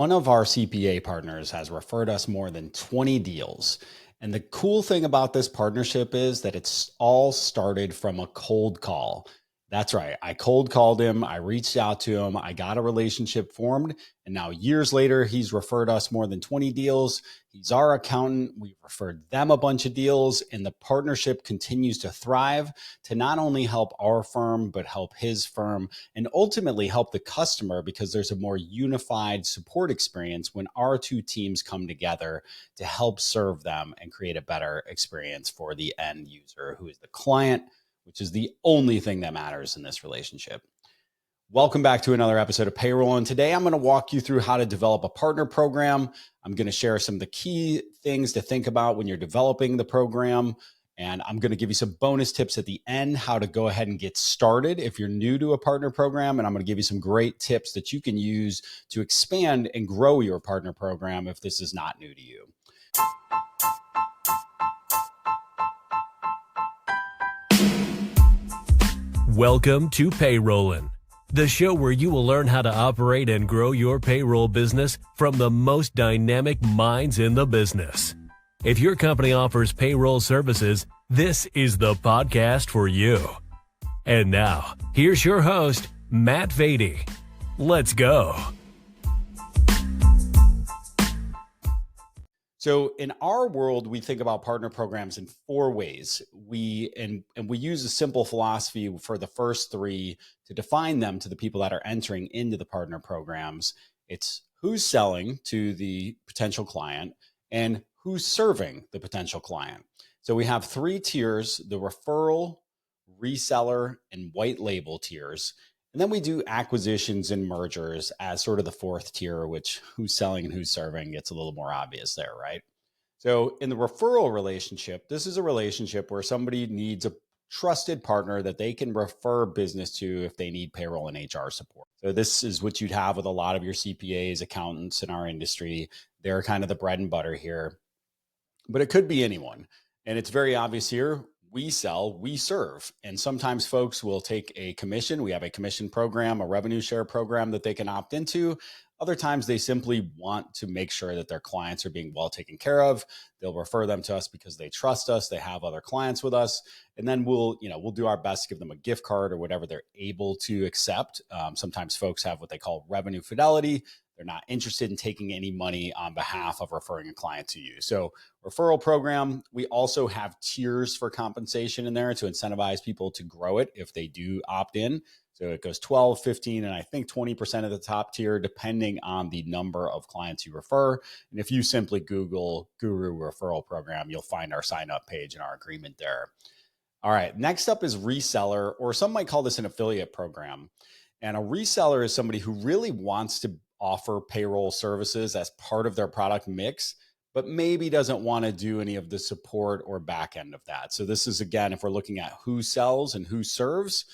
One of our CPA partners has referred us more than 20 deals. And the cool thing about this partnership is that it's all started from a cold call. That's right. I cold called him. I reached out to him. I got a relationship formed. And now years later, he's referred us more than 20 deals. He's our accountant. We've referred them a bunch of deals. And the partnership continues to thrive to not only help our firm, but help his firm and ultimately help the customer, because there's a more unified support experience when our two teams come together to help serve them and create a better experience for the end user, who is the client, which is the only thing that matters in this relationship. Welcome back to another episode of Payrollin. Today, I'm going to walk you through how to develop a partner program. I'm going to share some of the key things to think about when you're developing the program. And I'm going to give you some bonus tips at the end, how to go ahead and get started if you're new to a partner program. And I'm going to give you some great tips that you can use to expand and grow your partner program if this is not new to you. Welcome to Payrollin, the show where you will learn how to operate and grow your payroll business from the most dynamic minds in the business. If your company offers payroll services, this is the podcast for you. And now, here's your host, Matt Vady. Let's go. So in our world, we think about partner programs in four ways. We use a simple philosophy for the first three to define them to the people that are entering into the partner programs. It's who's selling to the potential client and who's serving the potential client. So we have three tiers: the referral, reseller, and white label tiers. And then we do acquisitions and mergers as sort of the fourth tier, which who's selling and who's serving gets a little more obvious there, right? So in the referral relationship, this is a relationship where somebody needs a trusted partner that they can refer business to if they need payroll and HR support. So this is what you'd have with a lot of your CPAs, accountants in our industry. They're kind of the bread and butter here, but it could be anyone. And it's very obvious here. We sell, we serve. And sometimes folks will take a commission. We have a commission program, a revenue share program that they can opt into. Other times they simply want to make sure that their clients are being well taken care of. They'll refer them to us because they trust us. They have other clients with us. And then we'll do our best to give them a gift card or whatever they're able to accept. Sometimes folks have what they call revenue fidelity. They're not interested in taking any money on behalf of referring a client to you. So referral program, we also have tiers for compensation in there to incentivize people to grow it if they do opt in. So it goes 12, 15, and I think 20% of the top tier, depending on the number of clients you refer. And if you simply Google Guru Referral Program, you'll find our sign up page and our agreement there. All right, next up is reseller, or some might call this an affiliate program. And a reseller is somebody who really wants to offer payroll services as part of their product mix, but maybe doesn't want to do any of the support or back end of that. So this is, again, if we're looking at who sells and who serves,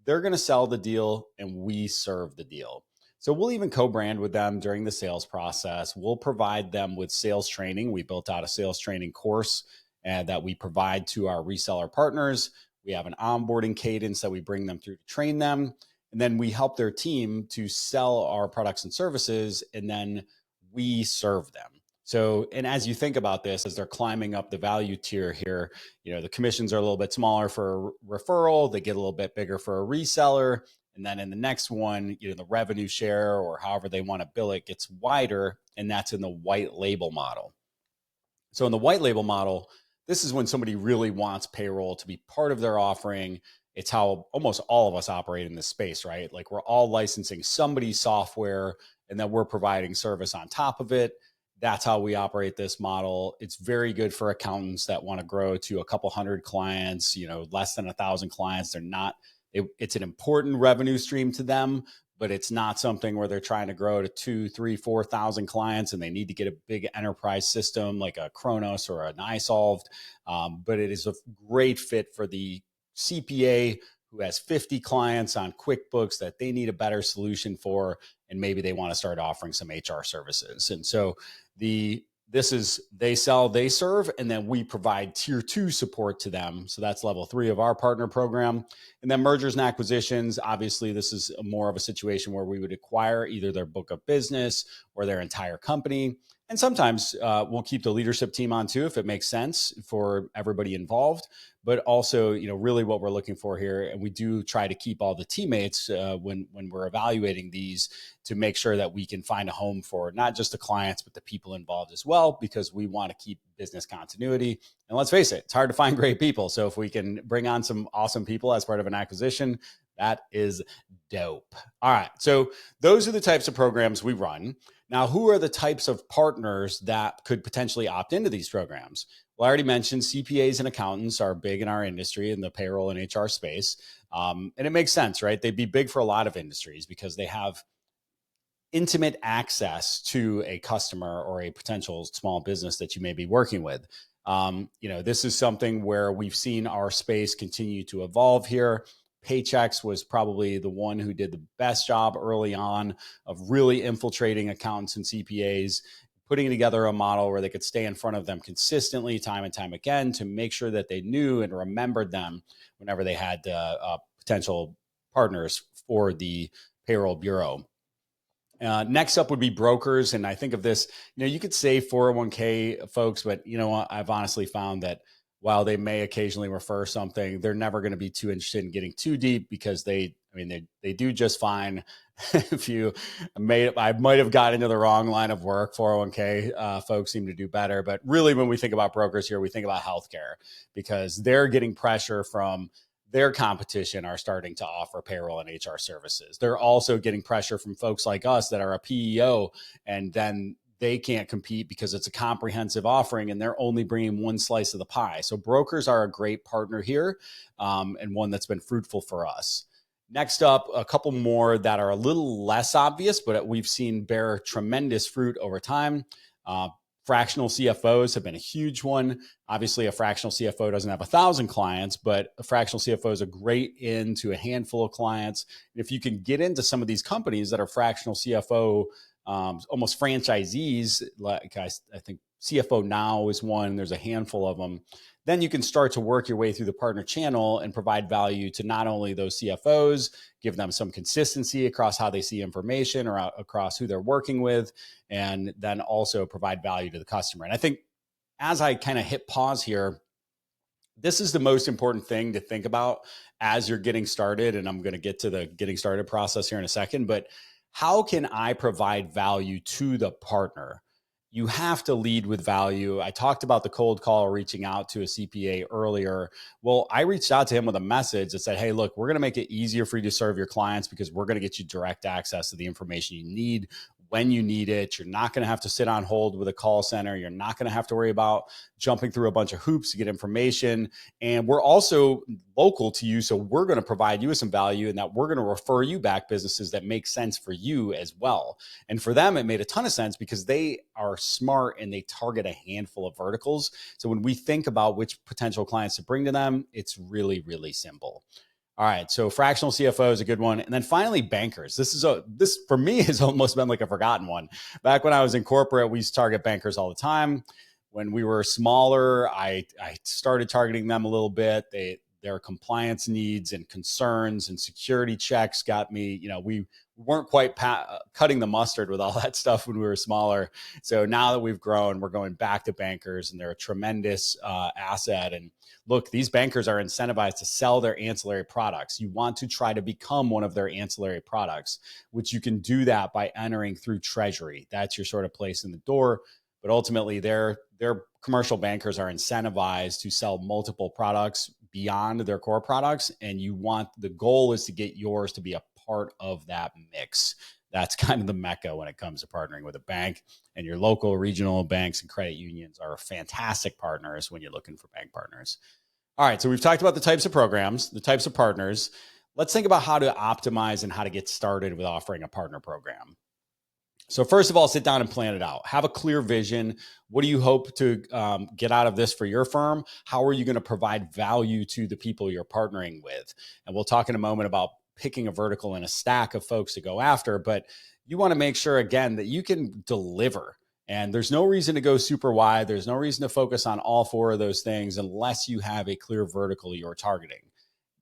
they're going to sell the deal and we serve the deal. So we'll even co-brand with them during the sales process. We'll provide them with sales training. We built out a sales training course that we provide to our reseller partners. We have an onboarding cadence that we bring them through to train them. And then we help their team to sell our products and services, and then we serve them. So, and as you think about this, as they're climbing up the value tier here, the commissions are a little bit smaller for a referral. They get a little bit bigger for a reseller. And then in the next one, the revenue share or however they want to bill it gets wider. And that's in the white label model. So in the white label model, this is when somebody really wants payroll to be part of their offering. It's how almost all of us operate in this space, right? Like we're all licensing somebody's software and then we're providing service on top of it. That's how we operate this model. It's very good for accountants that want to grow to a couple hundred clients, less than 1,000 clients. It's an important revenue stream to them, but it's not something where they're trying to grow to 2,000, 3,000, 4,000 clients and they need to get a big enterprise system like a Kronos or an iSolved. But it is a great fit for the CPA who has 50 clients on QuickBooks that they need a better solution for, and maybe they want to start offering some HR services. And so the This is they sell, they serve, and then we provide tier 2 support to them. So that's level 3 of our partner program. And then mergers and acquisitions. Obviously, this is more of a situation where we would acquire either their book of business or their entire company. And sometimes we'll keep the leadership team on too, if it makes sense for everybody involved. But also, really what we're looking for here, and we do try to keep all the teammates when we're evaluating these, to make sure that we can find a home for not just the clients, but the people involved as well, because we want to keep business continuity. And let's face it, it's hard to find great people. So if we can bring on some awesome people as part of an acquisition, that is dope. All right. So those are the types of programs we run. Now, who are the types of partners that could potentially opt into these programs? Well, I already mentioned CPAs and accountants are big in our industry in the payroll and HR space. And it makes sense, right? They'd be big for a lot of industries because they have intimate access to a customer or a potential small business that you may be working with. This is something where we've seen our space continue to evolve here. Paychex was probably the one who did the best job early on of really infiltrating accountants and CPAs, putting together a model where they could stay in front of them consistently time and time again to make sure that they knew and remembered them whenever they had potential partners for the payroll bureau. Next up would be brokers. And I think of this, you could say 401k folks, but I've honestly found that while they may occasionally refer something, they're never going to be too interested in getting too deep because they do just fine. I might have got into the wrong line of work. 401k folks seem to do better. But really, when we think about brokers here, we think about healthcare because they're getting pressure from their competition are starting to offer payroll and HR services. They're also getting pressure from folks like us that are a PEO, and then they can't compete because it's a comprehensive offering and they're only bringing one slice of the pie. So brokers are a great partner here, and one that's been fruitful for us. Next up, a couple more that are a little less obvious, but we've seen bear tremendous fruit over time. Fractional CFOs have been a huge one. Obviously, a fractional CFO doesn't have 1,000 clients, but a fractional CFO is a great in to a handful of clients. And if you can get into some of these companies that are fractional CFO, almost franchisees, like I think CFO Now is one, there's a handful of them, then you can start to work your way through the partner channel and provide value to not only those CFOs, give them some consistency across how they see information or across who they're working with, and then also provide value to the customer. And I think as I kind of hit pause here, this is the most important thing to think about as you're getting started. And I'm going to get to the getting started process here in a second, but how can I provide value to the partner? You have to lead with value. I talked about the cold call, reaching out to a CPA earlier. Well, I reached out to him with a message that said, hey, look, we're going to make it easier for you to serve your clients because we're going to get you direct access to the information you need when you need it. You're not going to have to sit on hold with a call center. You're not going to have to worry about jumping through a bunch of hoops to get information. And we're also local to you. So we're going to provide you with some value, and that we're going to refer you back businesses that make sense for you as well. And for them, it made a ton of sense because they are smart and they target a handful of verticals. So when we think about which potential clients to bring to them, it's really, really simple. All right, so fractional CFO is a good one. And then finally, bankers. This for me has almost been like a forgotten one. Back when I was in corporate, we used to target bankers all the time. When we were smaller, I started targeting them a little bit. Their compliance needs and concerns and security checks got me, we weren't quite cutting the mustard with all that stuff when we were smaller. So now that we've grown, we're going back to bankers, and they're a tremendous asset. And look, these bankers are incentivized to sell their ancillary products. You want to try to become one of their ancillary products, which you can do that by entering through Treasury. That's your sort of place in the door. But ultimately, their commercial bankers are incentivized to sell multiple products beyond their core products. And the goal is to get yours to be a part of that mix. That's kind of the mecca when it comes to partnering with a bank. And your local regional banks and credit unions are fantastic partners when you're looking for bank partners. All right, so we've talked about the types of programs, the types of partners. Let's think about how to optimize and how to get started with offering a partner program. So first of all, sit down and plan it out. Have a clear vision. What do you hope to get out of this for your firm? How are you going to provide value to the people you're partnering with? And we'll talk in a moment about picking a vertical and a stack of folks to go after, but you want to make sure, again, that you can deliver And there's no reason to go super wide. There's no reason to focus on all four of those things unless you have a clear vertical you're targeting.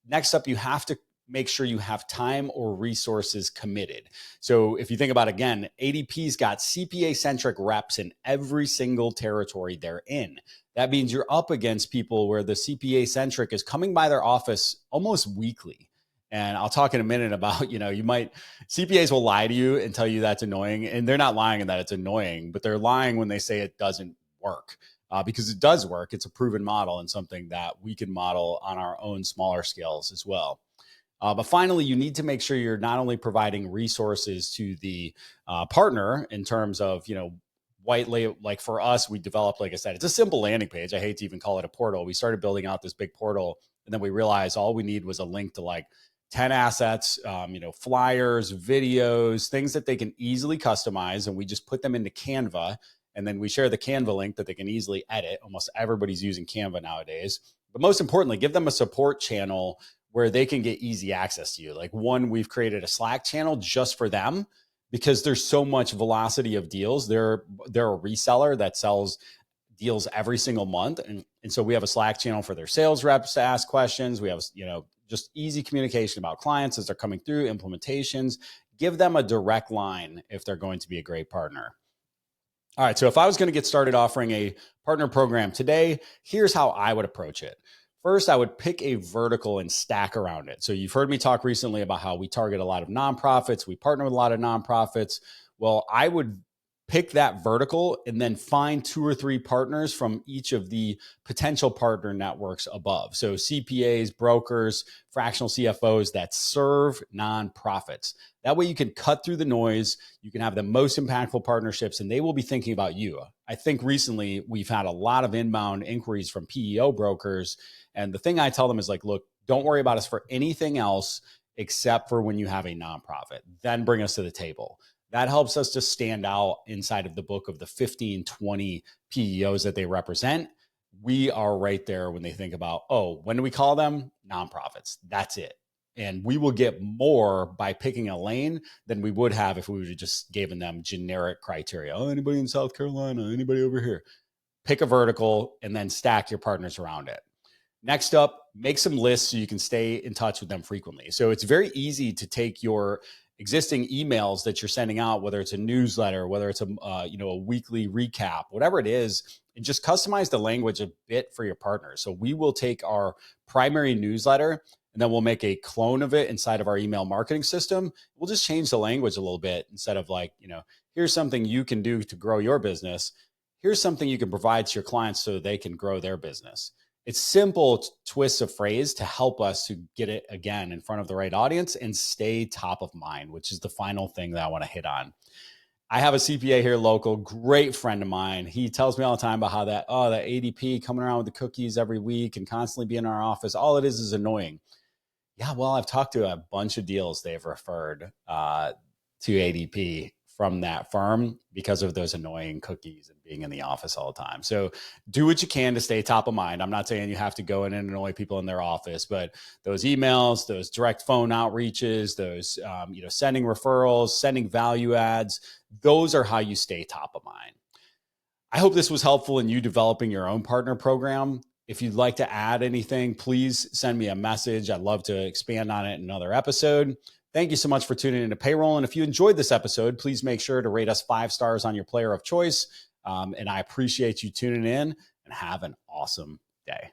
Next up, you have to make sure you have time or resources committed. So if you think about, again, ADP's got CPA-centric reps in every single territory they're in. That means you're up against people where the CPA-centric is coming by their office almost weekly. And I'll talk in a minute about, CPAs will lie to you and tell you that's annoying. And they're not lying in that it's annoying, but they're lying when they say it doesn't work. Because it does work. It's a proven model and something that we can model on our own smaller scales as well. But finally, you need to make sure you're not only providing resources to the partner in terms of, white label. Like for us, we developed, like I said, it's a simple landing page. I hate to even call it a portal. We started building out this big portal, and then we realized all we need was a link to like 10 assets, flyers, videos, things that they can easily customize. And we just put them into Canva. And then we share the Canva link that they can easily edit. Almost everybody's using Canva nowadays. But most importantly, give them a support channel where they can get easy access to you. Like we've created a Slack channel just for them because there's so much velocity of deals. They're a reseller that sells deals every single month. And so we have a Slack channel for their sales reps to ask questions. We have, just easy communication about clients as they're coming through, implementations. Give them a direct line if they're going to be a great partner. All right, so if I was going to get started offering a partner program today, here's how I would approach it. First, I would pick a vertical and stack around it. So you've heard me talk recently about how we target a lot of nonprofits. We partner with a lot of nonprofits. Well, I would pick that vertical and then find 2 or 3 partners from each of the potential partner networks above. So CPAs, brokers, fractional CFOs that serve nonprofits. That way you can cut through the noise. You can have the most impactful partnerships and they will be thinking about you. I think recently we've had a lot of inbound inquiries from PEO brokers. And the thing I tell them is like, look, don't worry about us for anything else except for when you have a nonprofit. Then bring us to the table. That helps us to stand out inside of the book of the 15, 20 PEOs that they represent. We are right there when they think about, when do we call them? Nonprofits. That's it. And we will get more by picking a lane than we would have if we would have just given them generic criteria. Anybody in South Carolina, anybody over here. Pick a vertical and then stack your partners around it. Next up, make some lists so you can stay in touch with them frequently. So it's very easy to take your existing emails that you're sending out, whether it's a newsletter, whether it's a weekly recap, whatever it is, and just customize the language a bit for your partners. So we will take our primary newsletter and then we'll make a clone of it inside of our email marketing system. We'll just change the language a little bit instead of like, here's something you can do to grow your business. Here's something you can provide to your clients so they can grow their business. It's simple twists of phrase to help us to get it again in front of the right audience and stay top of mind, which is the final thing that I want to hit on. I have a CPA here local, great friend of mine. He tells me all the time about how that ADP coming around with the cookies every week and constantly being in our office, all it is annoying. Yeah, well, I've talked to a bunch of deals they've referred to ADP from that firm because of those annoying cookies and being in the office all the time. So do what you can to stay top of mind. I'm not saying you have to go in and annoy people in their office, but those emails, those direct phone outreaches, those sending referrals, sending value adds, those are how you stay top of mind. I hope this was helpful in you developing your own partner program. If you'd like to add anything, please send me a message. I'd love to expand on it in another episode. Thank you so much for tuning into Payroll. And if you enjoyed this episode, please make sure to rate us 5 stars on your player of choice. And I appreciate you tuning in and have an awesome day.